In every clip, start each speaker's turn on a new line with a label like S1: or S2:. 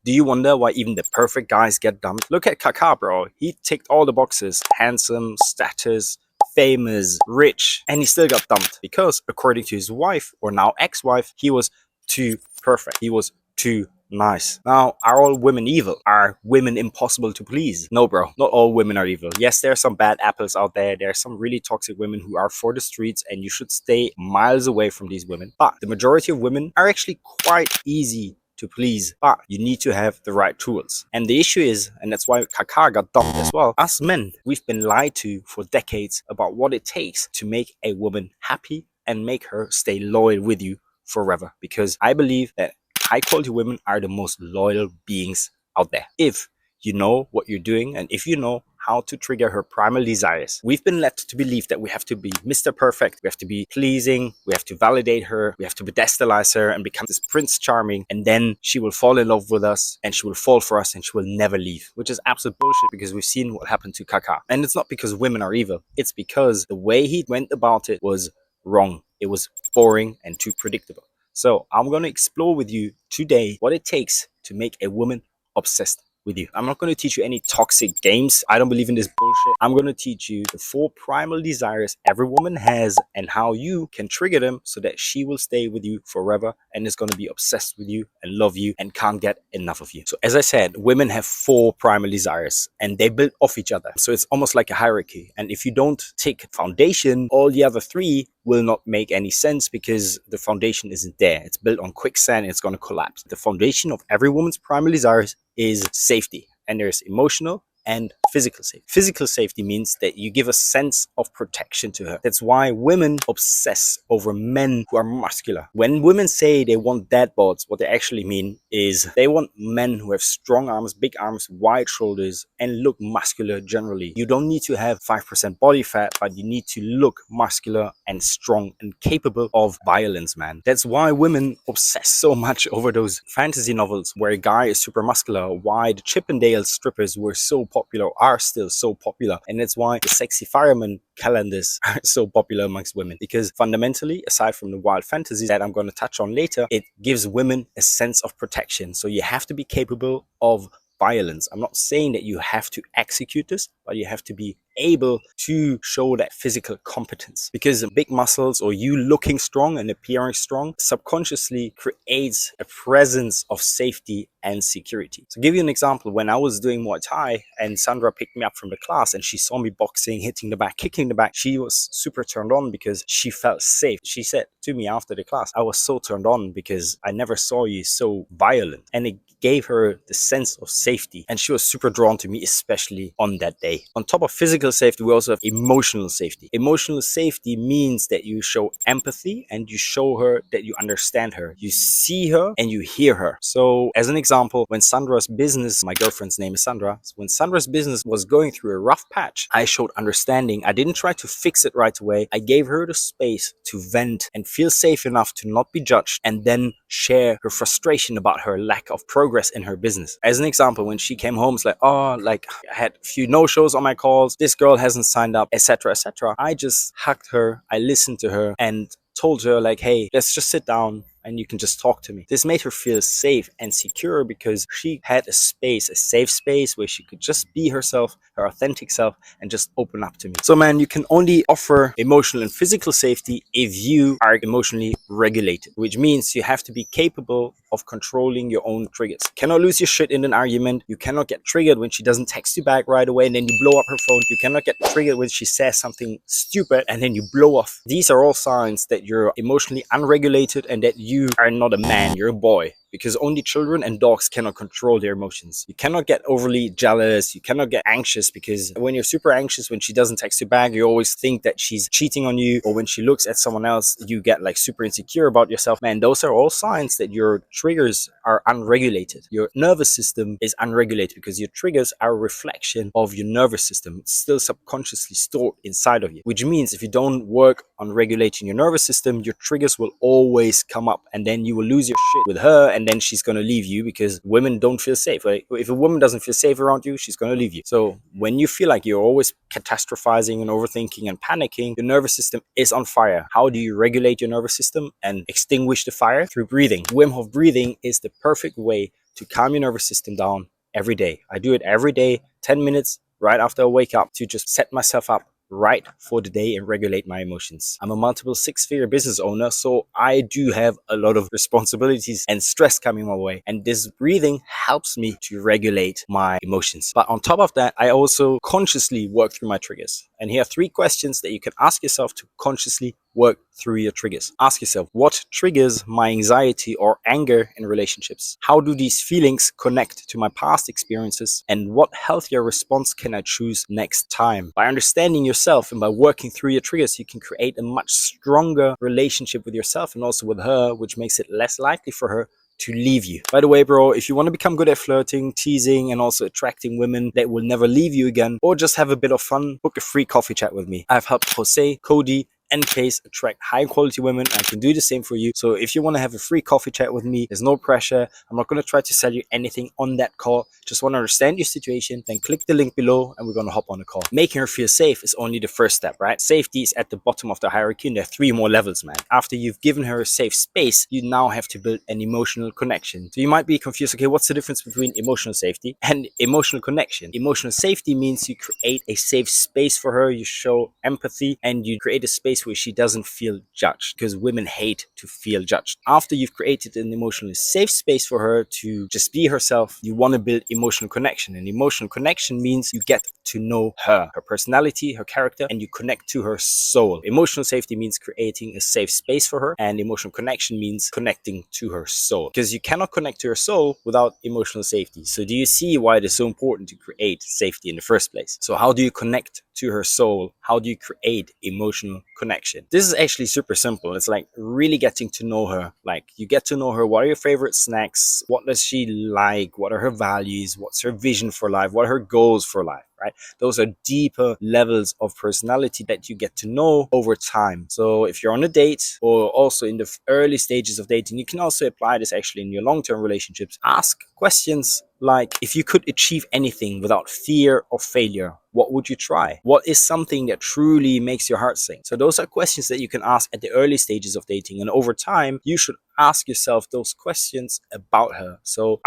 S1: Do you wonder why even the perfect guys get dumped? Look at Kaká, bro. He ticked all the boxes. Handsome, status, famous, rich, and he still got dumped because, according to his wife, or now ex-wife, he was too perfect. He was too nice. Now, are all women evil? Are women impossible to please? No, bro. Not all women are evil. Yes, there are some bad apples out there. There are some really toxic women who are for the streets, and you should stay miles away from these women. But the majority of women are actually quite easy to please, but you need to have the right tools. And the issue is, and that's why Kaká got dumped as well, us men, we've been lied to for decades about what it takes to make a woman happy and make her stay loyal with you forever. Because I believe that high quality women are the most loyal beings out there. If you know what you're doing and if you know how to trigger her primal desires. We've been led to believe that we have to be Mr. Perfect, we have to be pleasing, we have to validate her, we have to pedestalize her and become this Prince Charming, and then she will fall in love with us and she will fall for us and she will never leave, which is absolute bullshit because we've seen what happened to Kaká. And it's not because women are evil, it's because the way he went about it was wrong. It was boring and too predictable. So I'm going to explore with you today what it takes to make a woman obsessed with you. I'm not going to teach you any toxic games. I don't believe in this bullshit. I'm going to teach you the 4 primal desires every woman has and how you can trigger them so that she will stay with you forever and is going to be obsessed with you and love you and can't get enough of you. So as I said, women have 4 primal desires and they build off each other. So it's almost like a hierarchy. And if you don't take foundation, all the other 3 will not make any sense because the foundation isn't there. It's built on quicksand and it's going to collapse. The foundation of every woman's primal desires is safety, and there's emotional and physical safety. Physical safety means that you give a sense of protection to her. That's why women obsess over men who are muscular. When women say they want dad bods, what they actually mean is they want men who have strong arms, big arms, wide shoulders, and look muscular generally. You don't need to have 5% body fat, but you need to look muscular and strong and capable of violence, man. That's why women obsess so much over those fantasy novels where a guy is super muscular, why the Chippendale strippers were so popular, are still so popular, and that's why the sexy fireman calendars are so popular amongst women, because fundamentally, aside from the wild fantasies that I'm going to touch on later, it gives women a sense of protection. So you have to be capable of violence. I'm not saying that you have to execute this, but you have to be able to show that physical competence, because big muscles or you looking strong and appearing strong subconsciously creates a presence of safety and security. To give you an example, when I was doing Muay Thai and Sandra picked me up from the class and she saw me boxing, hitting the back, kicking the back, she was super turned on because she felt safe. She said to me after the class, I was so turned on because I never saw you so violent, and it gave her the sense of safety, and she was super drawn to me, especially on that day. On top of physical safety, we also have emotional safety. Emotional safety means that you show empathy and you show her that you understand her. You see her and you hear her. So as an example, when Sandra's business, my girlfriend's name is Sandra, when Sandra's business was going through a rough patch, I showed understanding. I didn't try to fix it right away. I gave her the space to vent and feel safe enough to not be judged, and then share her frustration about her lack of progress in her business. As an example, when she came home, it's like, oh, like I had a few no-shows on my calls, this girl hasn't signed up, etc., etc. I just hugged her, I listened to her and told her like, hey, let's just sit down and you can just talk to me. This made her feel safe and secure because she had a space, a safe space where she could just be herself, her authentic self, and just open up to me. So man, you can only offer emotional and physical safety if you are emotionally regulated, which means you have to be capable of controlling your own triggers. You cannot lose your shit in an argument. You cannot get triggered when she doesn't text you back right away and then you blow up her phone. You cannot get triggered when she says something stupid and then you blow off. These are all signs that you're emotionally unregulated and that you are not a man, you're a boy. Because only children and dogs cannot control their emotions. You cannot get overly jealous, you cannot get anxious, because when you're super anxious, when she doesn't text you back, you always think that she's cheating on you, or when she looks at someone else, you get like super insecure about yourself. Man, those are all signs that your triggers are unregulated. Your nervous system is unregulated because your triggers are a reflection of your nervous system. It's still subconsciously stored inside of you, which means if you don't work on regulating your nervous system, your triggers will always come up, and then you will lose your shit with her, and then she's going to leave you because women don't feel safe. Right? If a woman doesn't feel safe around you, she's going to leave you. So when you feel like you're always catastrophizing and overthinking and panicking, your nervous system is on fire. How do you regulate your nervous system and extinguish the fire? Through breathing. Wim Hof breathing is the perfect way to calm your nervous system down every day. I do it every day, 10 minutes right after I wake up, to just set myself up right for the day and regulate my emotions. I'm a multiple six-figure business owner, so I do have a lot of responsibilities and stress coming my way. And this breathing helps me to regulate my emotions. But on top of that, I also consciously work through my triggers. And here are 3 questions that you can ask yourself to consciously work through your triggers. Ask yourself, what triggers my anxiety or anger in relationships? How do these feelings connect to my past experiences? And what healthier response can I choose next time? By understanding yourself and by working through your triggers, you can create a much stronger relationship with yourself and also with her, which makes it less likely for her to leave you. By the way, bro, if you want to become good at flirting, teasing, and also attracting women that will never leave you again, or just have a bit of fun, book a free coffee chat with me. I've helped Jose, Cody, and Case attract high quality women. I can do the same for you. So if you want to have a free coffee chat with me, there's no pressure. I'm not going to try to sell you anything on that call. Just want to understand your situation, then click the link below and we're going to hop on a call. Making her feel safe is only the first step, right? Safety is at the bottom of the hierarchy and there are 3 more levels, man. After you've given her a safe space, you now have to build an emotional connection. So you might be confused, okay, what's the difference between emotional safety and emotional connection? Emotional safety means you create a safe space for her, you show empathy, and you create a space where she doesn't feel judged, because women hate to feel judged. After you've created an emotionally safe space for her to just be herself, you want to build emotional connection. And emotional connection means you get to know her personality, her character, and you connect to her soul. Emotional safety means creating a safe space for her, and emotional connection means connecting to her soul, because you cannot connect to her soul without emotional safety. So do you see why it is so important to create safety in the first place? So how do you connect to her soul? How do you create emotional connection? This is actually super simple. It's like really getting to know her. Like you get to know her. What are your favorite snacks? What does she like? What are her values? What's her vision for life? What are her goals for life? Right? Those are deeper levels of personality that you get to know over time. So if you're on a date or also in the early stages of dating, you can also apply this actually in your long-term relationships. Ask questions like, if you could achieve anything without fear of failure, what would you try? What is something that truly makes your heart sing? So those are questions that you can ask at the early stages of dating. And over time, you should ask yourself those questions about her. So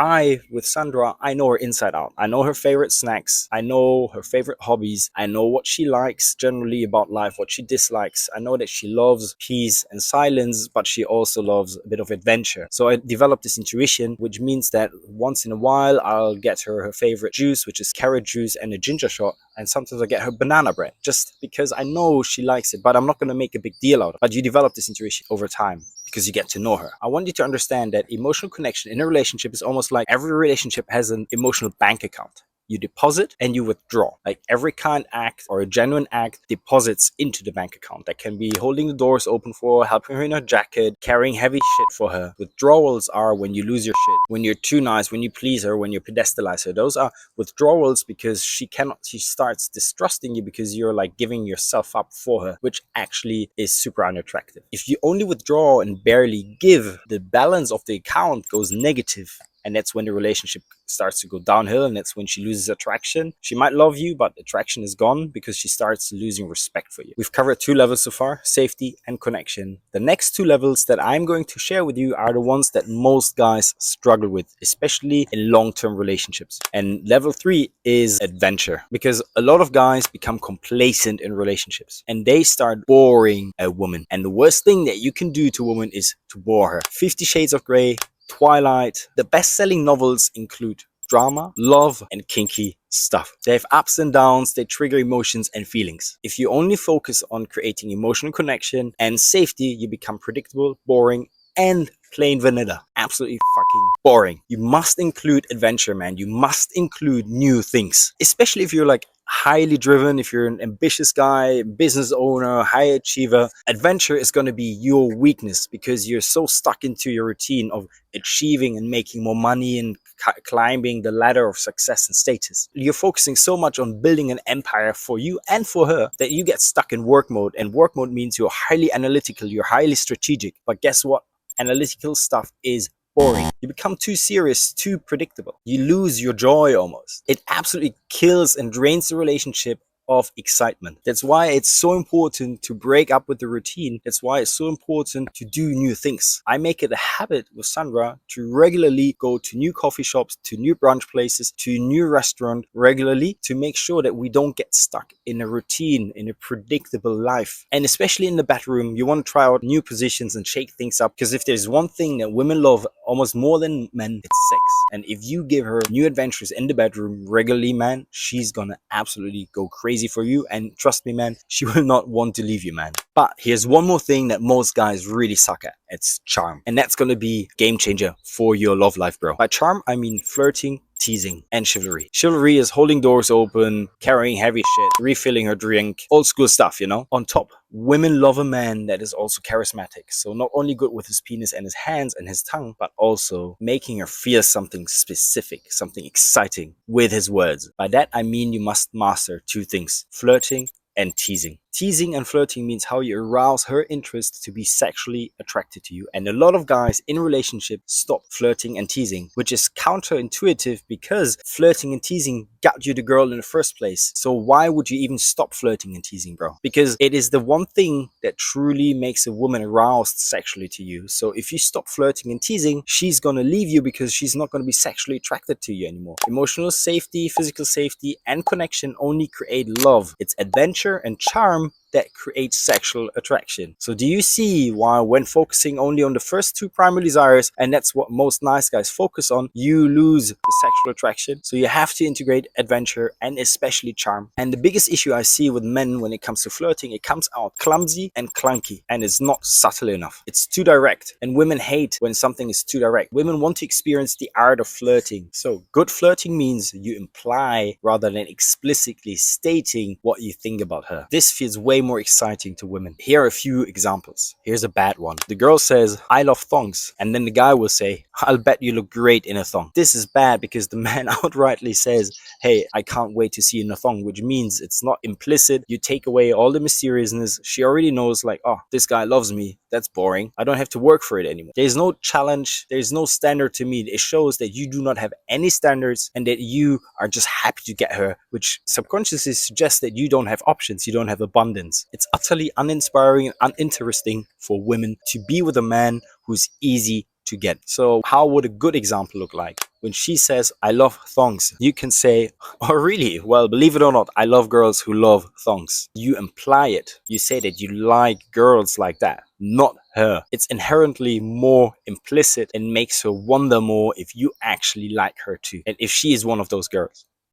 S1: with Sandra, I know her inside out. I know her favorite snacks. I know her favorite hobbies. I know what she likes generally about life, what she dislikes. I know that she loves peace and silence, but she also loves a bit of adventure. So I developed this intuition, which means that once in a while, I'll get her favorite juice, which is carrot juice and a ginger shot. And sometimes I get her banana bread just because I know she likes it, but I'm not going to make a big deal out of it. But you develop this intuition over time because you get to know her. I want you to understand that emotional connection in a relationship is almost like every relationship has an emotional bank account. You deposit and you withdraw. Like every kind act or a genuine act deposits into the bank account. That can be holding the doors open for her, helping her in her jacket, carrying heavy shit for her. Withdrawals are when you lose your shit, when you're too nice, when you please her, when you pedestalize her. Those are withdrawals because she starts distrusting you because you're like giving yourself up for her, which actually is super unattractive. If you only withdraw and barely give, the balance of the account goes negative. And that's when the relationship starts to go downhill, and that's when she loses attraction. She might love you, but attraction is gone because she starts losing respect for you. We've covered 2 levels so far, safety and connection. The next 2 levels that I'm going to share with you are the ones that most guys struggle with, especially in long-term relationships. And level 3 is adventure, because a lot of guys become complacent in relationships and they start boring a woman. And the worst thing that you can do to a woman is to bore her. 50 Shades of Grey, Twilight. The best-selling novels include drama, love, and kinky stuff. They have ups and downs, they trigger emotions and feelings. If you only focus on creating emotional connection and safety, you become predictable, boring, and plain vanilla. Absolutely fucking boring. You must include adventure, man. You must include new things. Especially if you're like highly driven, if you're an ambitious guy, business owner, high achiever. Adventure is going to be your weakness because you're so stuck into your routine of achieving and making more money and climbing the ladder of success and status. You're focusing so much on building an empire for you and for her that you get stuck in work mode. And work mode means you're highly analytical, you're highly strategic. But guess what? Analytical stuff is boring. You become too serious, too predictable. You lose your joy almost. It absolutely kills and drains the relationship of excitement. That's why it's so important to break up with the routine. That's why it's so important to do new things. I make it a habit with Sandra to regularly go to new coffee shops, to new brunch places, to new restaurant regularly to make sure that we don't get stuck in a routine, in a predictable life. And especially in the bedroom, you want to try out new positions and shake things up, because if there's one thing that women love almost more than men, it's sex. And if you give her new adventures in the bedroom regularly, man, she's gonna absolutely go crazy for you. And trust me, man, she will not want to leave you, man. But here's one more thing that most guys really suck at. It's charm. And that's gonna be game changer for your love life, bro. By charm, I mean flirting, teasing, and chivalry. Chivalry is holding doors open, carrying heavy shit, refilling her drink, old school stuff, you know? On top, women love a man that is also charismatic. So not only good with his penis and his hands and his tongue, but also making her feel something specific, something exciting with his words. By that, I mean you must master two things: flirting and teasing. Teasing and flirting means how you arouse her interest to be sexually attracted to you. And a lot of guys in relationships stop flirting and teasing, which is counterintuitive because flirting and teasing got you the girl in the first place. So why would you even stop flirting and teasing, bro? Because it is the one thing that truly makes a woman aroused sexually to you. So if you stop flirting and teasing, she's gonna leave you because she's not gonna be sexually attracted to you anymore. Emotional safety, physical safety, and connection only create love. It's adventure and charm that creates sexual attraction. So do you see why when focusing only on the first two primary desires, and that's what most nice guys focus on, you lose the sexual attraction? So you have to integrate adventure and especially charm. And the biggest issue I see with men when it comes to flirting, it comes out clumsy and clunky, and it's not subtle enough. It's too direct, and women hate when something is too direct. Women want to experience the art of flirting. So good flirting means you imply rather than explicitly stating what you think about her. This feels way more exciting to women. Here are a few examples. Here's a bad one. The girl says, "I love thongs," and then the guy will say, "I'll bet you look great in a thong." This is bad because the man outrightly says, "Hey, I can't wait to see you in a thong," which means it's not implicit. You take away all the mysteriousness. She already knows, like, oh, this guy loves me. That's boring. I don't have to work for it anymore. There's no challenge. There's no standard to meet. It shows that you do not have any standards and that you are just happy to get her, which subconsciously suggests that you don't have options. You don't have abundance. It's utterly uninspiring and uninteresting for women to be with a man who's easy to get. So how would a good example look like? When she says, "I love thongs," you can say, "Oh, really? Well, believe it or not, I love girls who love thongs." You imply it. You say that you like girls like that, not her. It's inherently more implicit and makes her wonder more if you actually like her too, and if she is one of those girls.